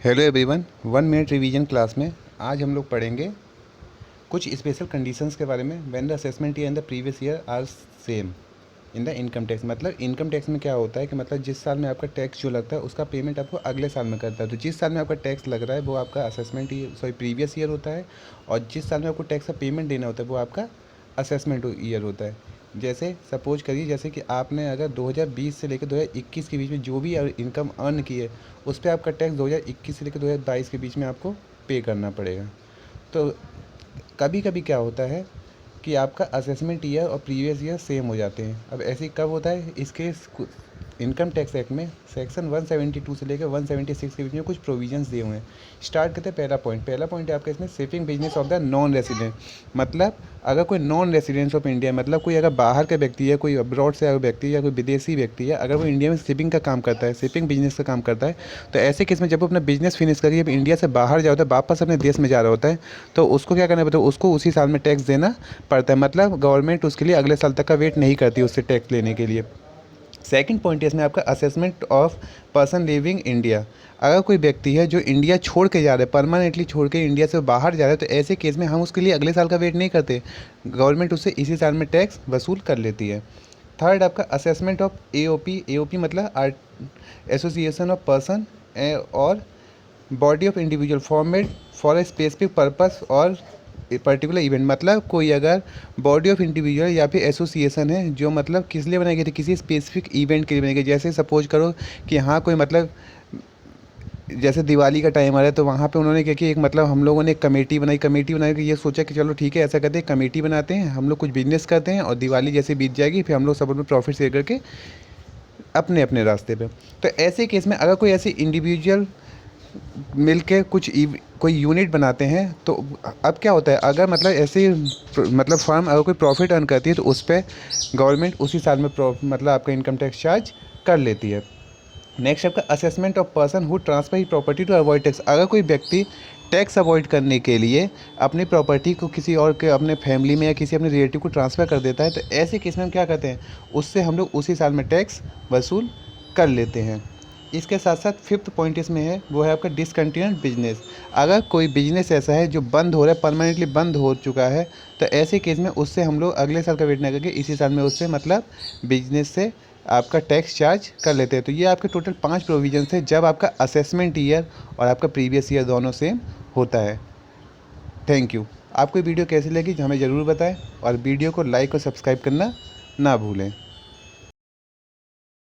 Hello everyone, 1 minute revision class में आज हम लोग पढ़ेंगे कुछ स्पेशल कंडीशंस के बारे में when the assessment year and the previous year are same in the income tax. मतलब इनकम टैक्स में क्या होता है कि मतलब जिस साल में आपका टैक्स जो लगता है उसका पेमेंट आपको अगले साल में करता है। तो जिस साल में आपका टैक्स लग रहा है वो आपका असेसमेंट ईयर प्रीवियस ईयर होता है, और जिस साल में आपको टैक्स का पेमेंट देना होता है वो आपका असेसमेंट ईयर होता है। जैसे सपोज करिए जैसे कि आपने अगर 2020 से लेकर 2021 के बीच में जो भी इनकम अर्न की है उस पर आपका टैक्स 2021 से लेकर 2022 के बीच में आपको पे करना पड़ेगा। तो कभी कभी क्या होता है कि आपका असेसमेंट ईयर और प्रीवियस ईयर सेम हो जाते हैं। अब ऐसे कब होता है, इसके इनकम टैक्स एक्ट में सेक्शन 172 से लेकर 176 के बीच में कुछ प्रोविजंस दिए हुए हैं। स्टार्ट करते हैं पहला पॉइंट है आपका इसमें shipping business of the non resident. मतलब अगर कोई नॉन रेसिडेंट्स ऑफ इंडिया, मतलब कोई अगर बाहर का व्यक्ति है, कोई अब्रॉड से आया व्यक्ति या कोई विदेशी व्यक्ति है, अगर वो इंडिया में शिपिंग का काम करता है, शिपिंग बिजनेस का काम करता है, तो ऐसे केस में जब वो अपना बिजनेस फिनिश करके जब इंडिया से बाहर जाता है, वापस अपने देश में जा रहा होता है, तो उसको क्या करना पड़ता है, उसको उसी साल में टैक्स देना पड़ता है। मतलब गवर्नमेंट उसके लिए अगले साल तक का वेट नहीं करती उससे टैक्स लेने के लिए। सेकंड पॉइंट है इसमें आपका assessment of person living India. अगर कोई व्यक्ति है जो इंडिया छोड़ के जा रहा है, परमानेंटली छोड़ के इंडिया से बाहर जा रहा है, तो ऐसे केस में हम उसके लिए अगले साल का वेट नहीं करते, गवर्नमेंट उससे इसी साल में टैक्स वसूल कर लेती है। थर्ड आपका असेसमेंट ऑफ एओपी। एओपी मतलब एसोसिएशन ऑफ पर्सन और body of individual formed for a specific purpose और पर्टिकुलर इवेंट। मतलब कोई अगर बॉडी ऑफ इंडिविजुअल या फिर एसोसिएशन है जो मतलब किस लिए बनाई गई थी, किसी स्पेसिफिक इवेंट के लिए बनाई गई। जैसे सपोज करो कि हाँ कोई मतलब जैसे दिवाली का टाइम आ रहा है, तो वहाँ पे उन्होंने क्या किया, एक मतलब हम लोगों ने एक कमेटी बनाई कि ये सोचा कि चलो ठीक है ऐसा करते हैं, कमेटी बनाते हैं, हम लोग कुछ बिजनेस करते हैं और दिवाली जैसे बीत जाएगी फिर हम लोग सब अपने प्रॉफिट शेयर करके अपने अपने रास्ते पे। तो ऐसे केस में अगर कोई ऐसे इंडिविजुअल मिलके कोई यूनिट बनाते हैं, तो अब क्या होता है, अगर मतलब ऐसे मतलब फर्म अगर कोई प्रॉफिट अर्न करती है तो उस पर गवर्नमेंट उसी साल में मतलब आपका इनकम टैक्स चार्ज कर लेती है। नेक्स्ट आपका assessment of person who transfer he property to avoid tax. अगर कोई व्यक्ति टैक्स अवॉइड करने के लिए अपनी प्रॉपर्टी को किसी और के अपने फैमिली में या किसी अपने रिलेटिव को ट्रांसफ़र कर देता है, तो ऐसे केस में हम क्या करते हैं, उससे हम लोग उसी साल में टैक्स वसूल कर लेते हैं। इसके साथ साथ फिफ्थ पॉइंट इसमें है वो है आपका डिसकंटिन्यूड बिजनेस। अगर कोई बिजनेस ऐसा है जो बंद हो रहा है, परमानेंटली बंद हो चुका है, तो ऐसे केस में उससे हम लोग अगले साल का वेट नहीं करके इसी साल में उससे मतलब बिजनेस से आपका टैक्स चार्ज कर लेते हैं। तो ये आपके टोटल 5 प्रोविजन थे जब आपका असेसमेंट ईयर और आपका प्रीवियस ईयर दोनों सेम होता है। Thank you. आपको वीडियो कैसी लगी हमें ज़रूर बताएं, और वीडियो को लाइक और सब्सक्राइब करना ना भूलें।